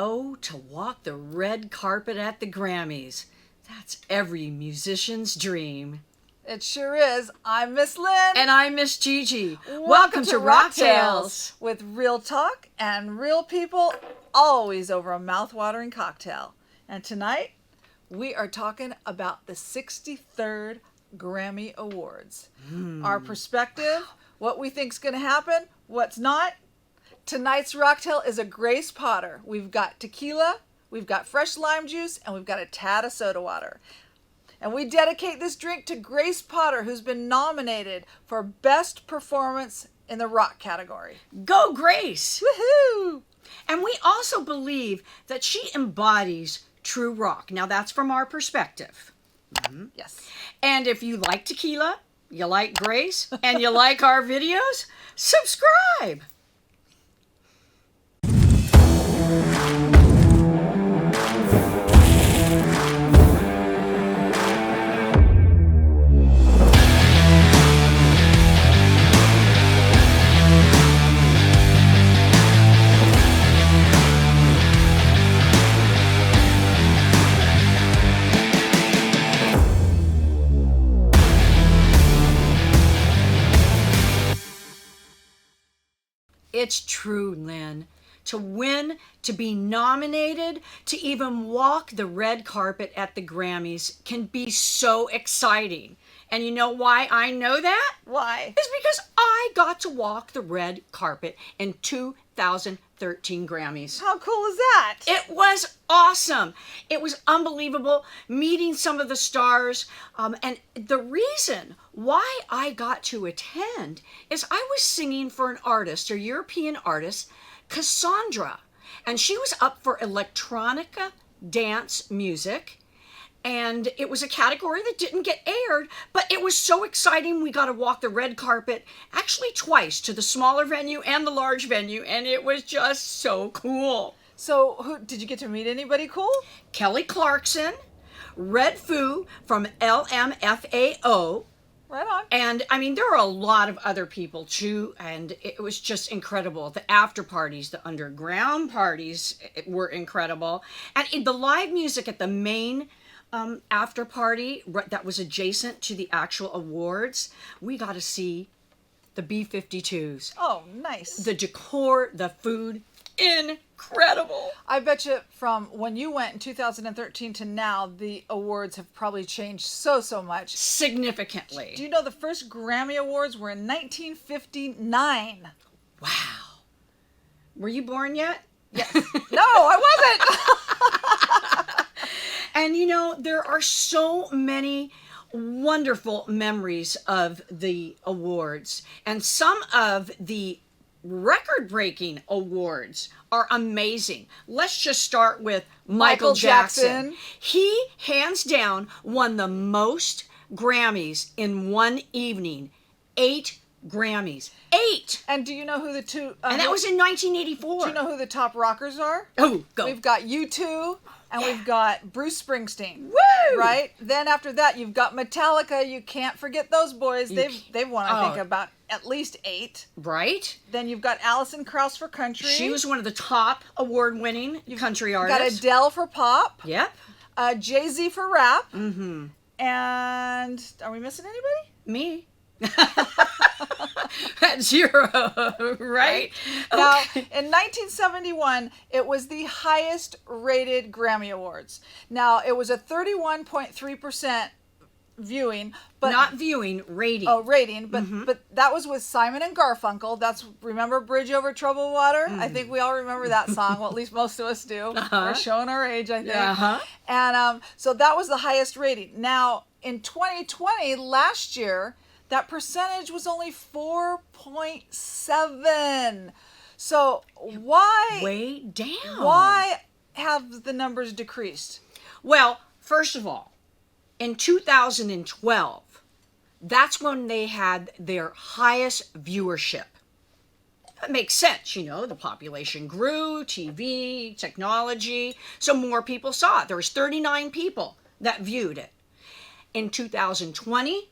Oh, to walk the red carpet at the Grammys. That's every musician's dream. It sure is. I'm Miss Lynn. And I'm Miss Gigi. Welcome to Rocktailz. With real talk and real people, always over a mouth-watering cocktail. And tonight, we are talking about the 63rd Grammy Awards. Our perspective, what we think's going to happen, what's not. Tonight's Rocktail is a Grace Potter. We've got tequila, we've got fresh lime juice, and we've got a tad of soda water. And we dedicate this drink to Grace Potter, who's been nominated for Best Performance in the Rock category. Go Grace! Woohoo! And we also believe that she embodies true rock. Now that's from our perspective. Yes. And if you like tequila, you like Grace, and you like our videos, subscribe! It's true, Lynn. To win, to be nominated, to even walk the red carpet at the Grammys can be so exciting. And you know why I know that? Why? It's because I got to walk the red carpet in 2013 Grammys. How cool is that? It was awesome. It was unbelievable meeting some of the stars. And the reason why I got to attend is I was singing for an artist, a European artist, Cassandra. And she was up for electronica dance music. And it was a category that didn't get aired, but it was so exciting. We got to walk the red carpet actually twice, to the smaller venue and the large venue, and it was just so cool. So, who did you get to meet anybody cool? Kelly Clarkson, Red Foo from LMFAO, Right on. and I mean, there are a lot of other people too, and it was just incredible. The after parties, the underground parties were incredible, and the live music at the main after party that was adjacent to the actual awards, we got to see the B-52s. Oh, nice. The decor, the food, incredible. I bet you from when you went in 2013 to now, the awards have probably changed so much. Significantly. Do you know the first Grammy Awards were in 1959? Wow. Were you born yet? Yes. No, I wasn't. And you know, there are so many wonderful memories of the awards, and some of the record-breaking awards are amazing. Let's just start with Michael Jackson. He, hands down, won the most Grammys in one evening. 8 Grammys. 8! And do you know who the two... And that was in 1984. Do you know who the top rockers are? Oh, go. We've got U2 and we've got Bruce Springsteen. Woo! Right? Then after that, you've got Metallica. You can't forget those boys. They've won, I think, about at least 8. Right? Then you've got Alison Krauss for country. She was one of the top award-winning country You've artists. got Adele for pop. Yep. Jay-Z for rap. Mm-hmm. And are we missing anybody? Me. At 0, right? Now, Okay. in 1971, it was the highest rated Grammy Awards. Now, it was a 31.3% viewing, but Not viewing, rating. Oh, rating, but that was with Simon and Garfunkel. That's, remember Bridge Over Troubled Water? I think we all remember that song. Well, at least most of us do. We're showing our age, I think. Uh-huh. And so that was the highest rating. Now, in 2020, last year, that percentage was only 4.7. So why... Way down. Why have the numbers decreased? Well, first of all, in 2012, that's when they had their highest viewership. That makes sense, you know, the population grew, TV, technology, so more people saw it. There was 39 people that viewed it. In 2020,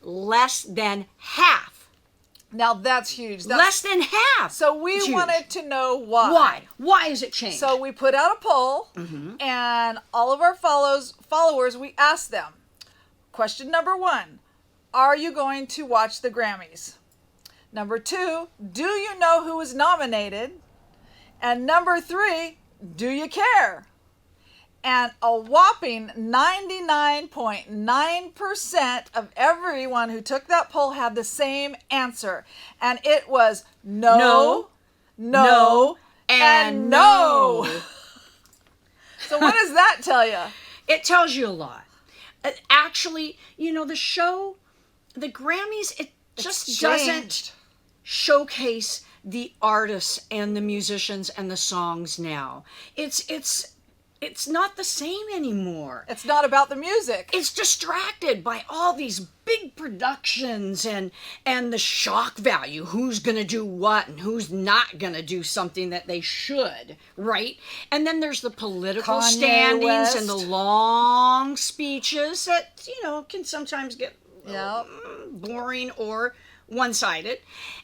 less than half Now that's huge. That's, Less than half. so we It's huge. wanted to know why. Why? Why has it changed? So we put out a poll, and all of our followers, we asked them, question number 1, are you going to watch the Grammys? Number 2, do you know who was nominated? And number 3, do you care? And a whopping 99.9% of everyone who took that poll had the same answer. And it was no, and no. So what does that tell you? It tells you a lot. Actually, the show, the Grammys, it just doesn't showcase the artists and the musicians and the songs now. It's not the same anymore. It's not about the music. It's distracted by all these big productions and the shock value. Who's going to do what and who's not going to do something that they should, right? And then there's the political Kanye standings West. and the long speeches that, can sometimes get boring or one-sided.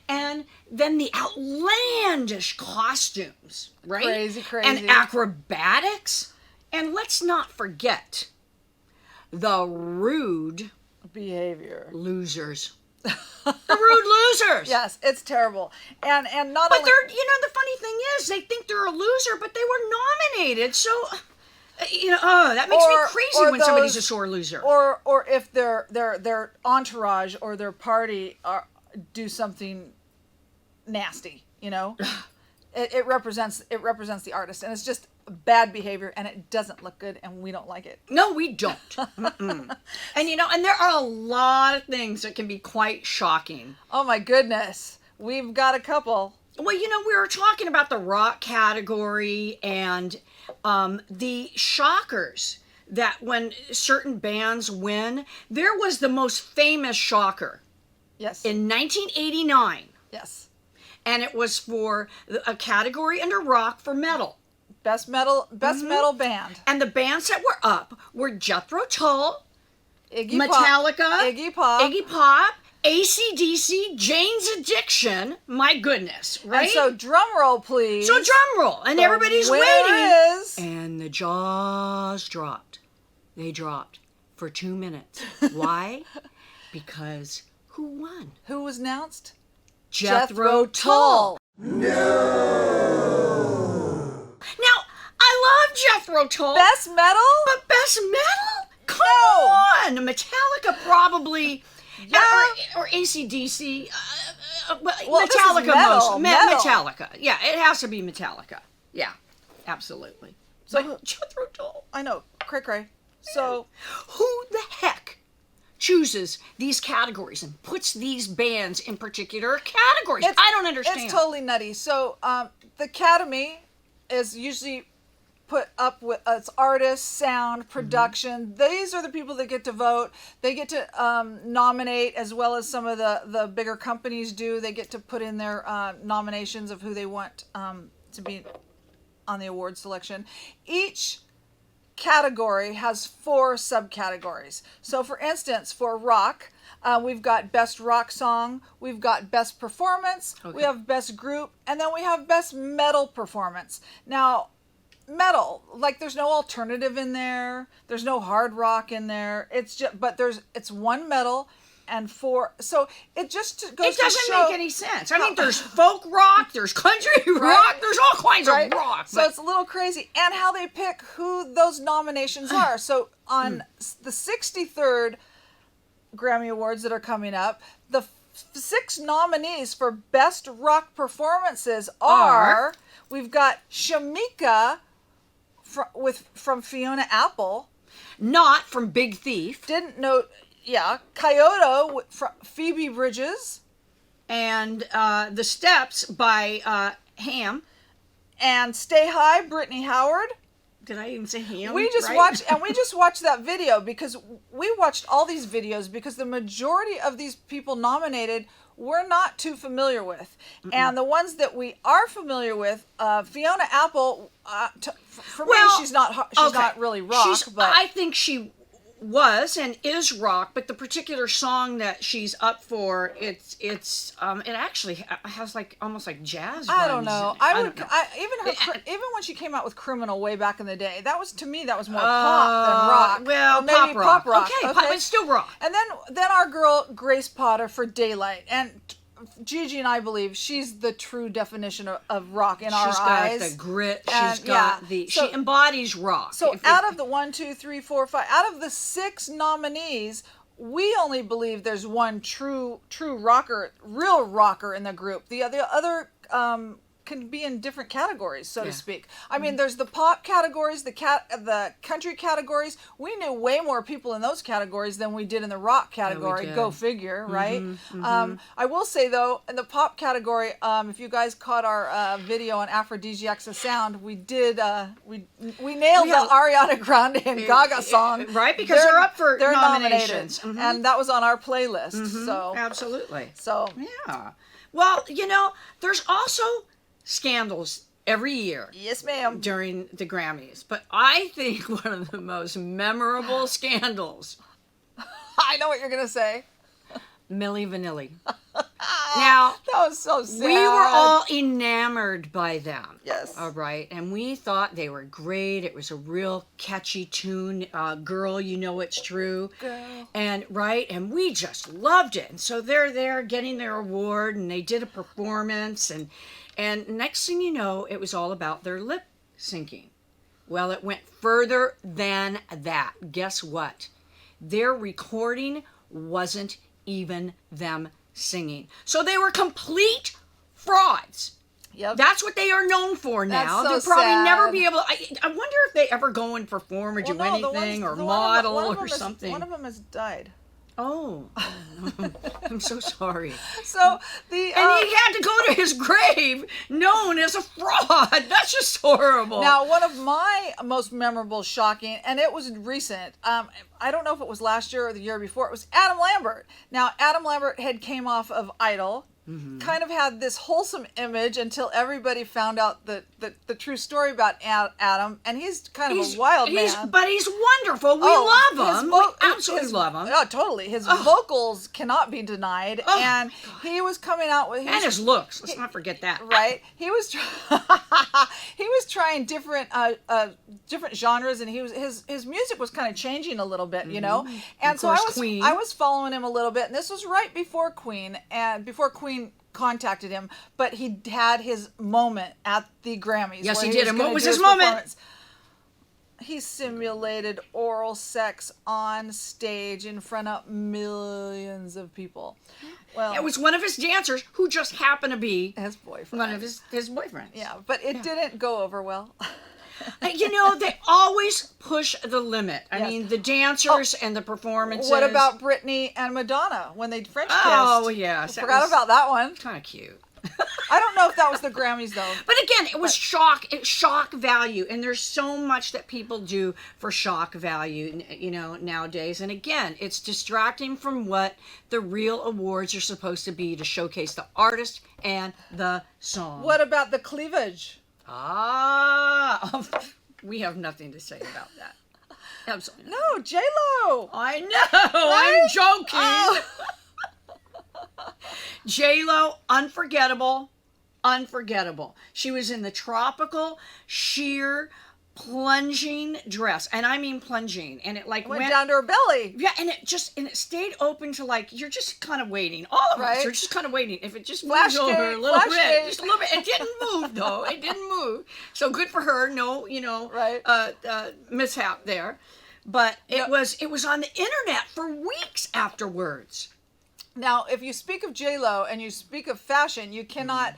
And then the outlandish costumes, right? Crazy. And acrobatics. And let's not forget the rude behavior. losers. The rude losers. Yes, it's terrible. And not But only... they're, the funny thing is, they think they're a loser, but they were nominated. So, that makes me crazy when somebody's a sore loser. Or if their entourage or their party do something nasty, it represents the artist, and it's just bad behavior, and it doesn't look good, and we don't like it. No, we don't. And and there are a lot of things that can be quite shocking. Oh my goodness, we've got a couple. Well, we were talking about the rock category and the shockers that when certain bands win, there was the most famous shocker. Yes. In 1989. Yes. And it was for a category under rock for metal. Best metal band. And the bands that were up were Jethro Tull, Iggy Metallica, Iggy Pop, AC/DC, Jane's Addiction. My goodness, right? And so drum roll, please. So drum roll, and everybody's winner waiting. is... And the jaws dropped. They dropped for 2 minutes. Why? Because who won? Who was announced? Jethro Tull. Now, I love Jethro Tull. Best metal? But best metal? Come on! Metallica probably. Yeah. Or AC/DC. Well, Metallica metal, metal. Metallica. Yeah, it has to be Metallica. Yeah, absolutely. So Jethro Tull. I know. Cray. So who the heck chooses these categories and puts these bands in particular categories? I don't understand. It's totally nutty. So the Academy is usually put up with its artists, sound, production. These are the people that get to vote. They get to nominate, as well as some of the bigger companies do. They get to put in their nominations of who they want to be on the award selection. Each category has 4 subcategories. So for instance, for rock, we've got best rock song, we've got best performance, we have best group, and then we have best metal performance. Now, metal, like there's no alternative in there, there's no hard rock in there, it's one metal and 4, so it just goes to show. It doesn't make any sense. I mean, there's folk rock, there's country rock, there's all kinds of rock. So it's a little crazy. And how they pick who those nominations are. So on the 63rd Grammy Awards that are coming up, the 6 nominees for Best Rock Performances are, we've got Shamika from Fiona Apple. Not from Big Thief. Didn't know... Yeah, Kyoto from Phoebe Bridgers. And The Steps by Ham. And Stay High, Brittany Howard. Did I even say Ham? We just watched that video because we watched all these videos because the majority of these people nominated we're not too familiar with. And the ones that we are familiar with, Fiona Apple, for me, she's not really rock. I think she was and is rock, but the particular song that she's up for, it actually has like almost like jazz. I don't know. Don't know. Even when she came out with "Criminal" way back in the day, that was, to me, that was more pop than rock. Well, or maybe pop rock. Okay, Pop, it's still rock. And then our girl Grace Potter for "Daylight," and Gigi and I believe she's the true definition of rock in our eyes. She's got the grit. She's got she embodies rock. So out of the 1, 2, 3, 4, 5, out of the 6 nominees, we only believe there's one true rocker, real rocker in the group. The other can be in different categories, so to speak. I mean, there's the pop categories, the country categories. We knew way more people in those categories than we did in the rock category. Go figure, right? I will say though, in the pop category, if you guys caught our video on Aphrodisiacs of Sound, we did we nailed the Ariana Grande and Gaga song, right? Because they're up for nominations, and that was on our playlist. So absolutely. So yeah. Well, there's also scandals every year. Yes, ma'am. During the Grammys. But I think one of the most memorable scandals. I know what you're going to say. Milli Vanilli. Now, that was so sad. We were all enamored by them. Yes. All right. And we thought they were great. It was a real catchy tune. Girl, you know it's true. Girl. And we just loved it. And so they're there getting their award, and they did a performance, and next thing you know, it was all about their lip syncing. Well, it went further than that. Guess what? Their recording wasn't even them singing. So they were complete frauds. Yep. That's what they are known for now. That's so They'll probably sad. never be able I wonder if they ever go and perform or do anything or model or something. One of them has died. Oh, I'm so sorry. So and he had to go to his grave known as a fraud. That's just horrible. Now, one of my most memorable, shocking, and it was recent. I don't know if it was last year or the year before. It was Adam Lambert. Now, Adam Lambert had came off of Idol. Kind of had this wholesome image until everybody found out the true story about Adam, and he's kind of a wild man. But he's wonderful. We love him. We absolutely love him. Oh, totally. His vocals cannot be denied, and he was coming out with and his looks. Let's not forget that. Right? He was he was trying different genres, and his music was kind of changing a little bit, And so I was following him a little bit, and this was right before Queen, and before Queen contacted him, but he had his moment at the Grammys. Yes, he did. And what was his moment? He simulated oral sex on stage in front of millions of people. Well, it was one of his dancers who just happened to be his boyfriend. One of his boyfriends. Yeah, but it didn't go over well. They always push the limit. I mean, the dancers and the performances. What about Britney and Madonna when they French kissed? Oh, yes. Forgot about that one. Kind of cute. I don't know if that was the Grammys, though. But again, it was shock value. And there's so much that people do for shock value, nowadays. And again, it's distracting from what the real awards are supposed to be, to showcase the artist and the song. What about the cleavage? We have nothing to say about that. Absolutely. No, J-Lo. I know. Right? I'm joking. Oh. J-Lo, unforgettable. She was in the tropical, sheer, plunging dress, and I mean plunging, and it went down to her belly. Yeah, and it stayed open to you're just kind of waiting. All of us are just kind of waiting. If it just moves over a little bit, just a little bit. It didn't move though. It didn't move. So good for her. No, mishap there. But it was on the internet for weeks afterwards. Now, if you speak of J-Lo and you speak of fashion, you cannot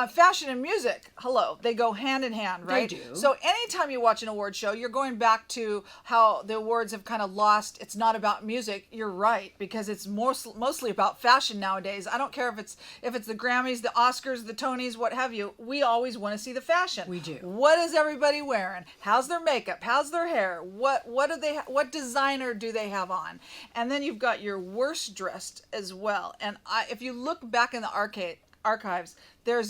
fashion and music, hello, they go hand in hand, right? They do. So anytime you watch an award show, you're going back to how the awards have kind of lost. It's not about music. You're right, because it's mostly about fashion nowadays. I don't care if it's the Grammys, the Oscars, the Tonys, what have you. We always want to see the fashion. We do. What is everybody wearing? How's their makeup? How's their hair? What designer do they have on? And then you've got your worst dressed as well. And if you look back in the archives, there are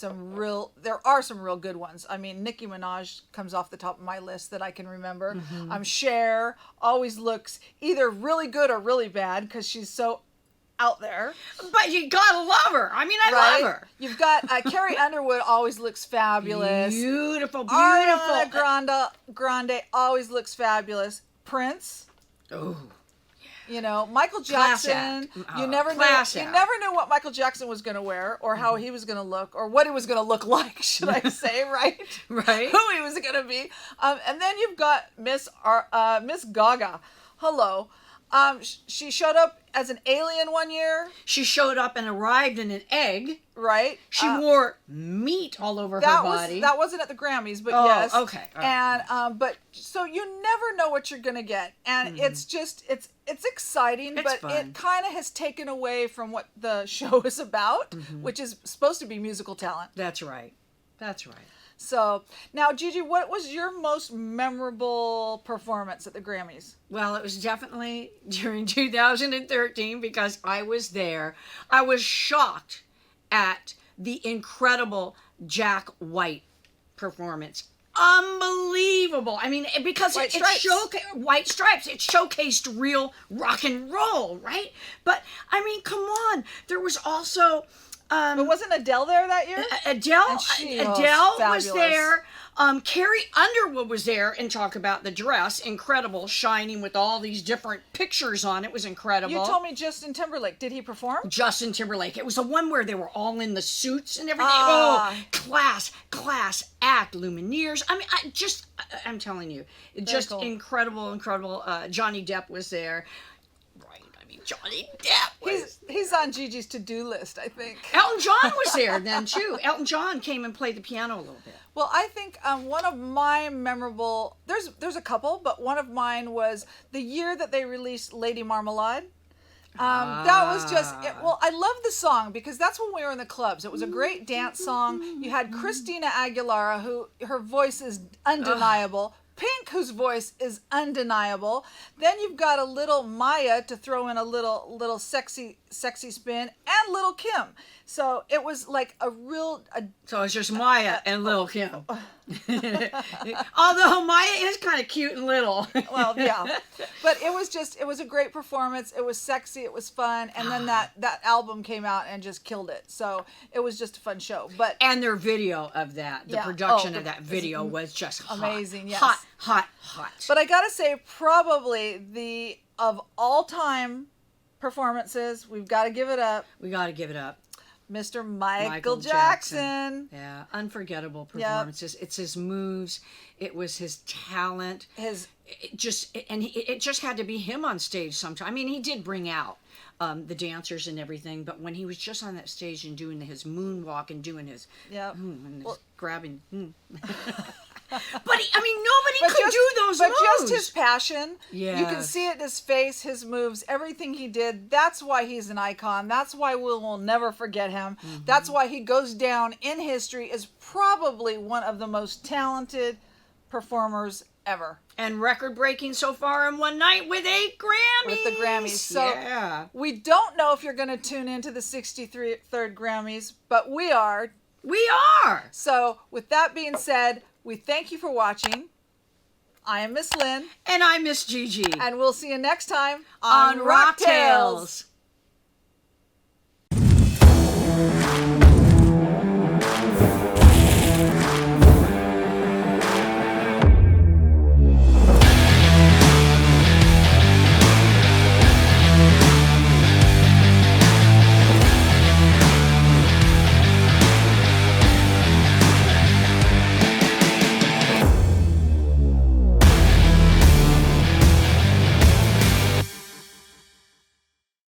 some real good ones. I mean, Nicki Minaj comes off the top of my list that I can remember. Cher always looks either really good or really bad because she's so out there. But you gotta love her. I mean, I love her. You've got Carrie Underwood always looks fabulous. Beautiful. Ariana Grande always looks fabulous. Prince. Oh. You know, Michael Jackson. You never knew what Michael Jackson was going to wear or how he was going to look or what he was going to look like, should I say, right? Right. Who he was going to be. And then you've got Miss Gaga. Hello. She showed up as an alien one year. She showed up and arrived in an egg. Right. She wore meat all over her body. That wasn't at the Grammys, but yes. Okay. Right. And but so you never know what you're gonna get, and it's just it's exciting, but fun. it kind of has taken away from what the show is about, which is supposed to be musical talent. That's right. So now, Gigi, what was your most memorable performance at the Grammys? Well, it was definitely during 2013 because I was there. I was shocked at the incredible Jack White performance. Unbelievable. I mean, because White Stripes. It showcased real rock and roll, right? But, I mean, come on. There was also... but wasn't Adele there that year? Adele was was there. Carrie Underwood was there, and talk about the dress, incredible, shining with all these different pictures on it. Was incredible. You told me Justin Timberlake. Did he perform? Justin Timberlake. It was the one where they were all in the suits and everything. Class act, Lumineers. I mean, I'm telling you, just cool. incredible. Johnny Depp was there. Johnny Depp he's on Gigi's to-do list, I think. Elton John was there then too. Elton John came and played the piano a little bit. Well, I think one of my memorable there's a couple, but one of mine was the year that they released Lady Marmalade. That was just I love the song because that's when we were in the clubs. It was a great dance song. You had Christina Aguilera, who her voice is undeniable. Pink, whose voice is undeniable. Then you've got a little Maya to throw in a little sexy spin, and Little Kim. So it was like so it's just Maya and Little Kim. Although Maya is kind of cute and little. Well, yeah. But it was a great performance. It was sexy. It was fun. And then that album came out and just killed it. So it was just a fun show. And their video of that, the production of that video was just amazing. Yes. Hot. But I gotta say, probably of all time performances, we've got to give it up. Mr. Michael Jackson. Yeah, unforgettable performances. Yep. It's his moves. It was his talent. It just had to be him on stage sometime. I mean, he did bring out the dancers and everything, but when he was just on that stage and doing his moonwalk and doing his grabbing. But nobody could do those moves. But just his passion. Yeah. You can see it in his face, his moves, everything he did. That's why he's an icon. That's why we will never forget him. Mm-hmm. That's why he goes down in history as probably one of the most talented performers ever. And record-breaking so far in one night with 8 Grammys. With the Grammys. So we don't know if you're going to tune into the 63rd Grammys, but we are. We are. So with that being said, we thank you for watching. I am Miss Lynn. And I'm Miss Gigi. And we'll see you next time on Rocktailz.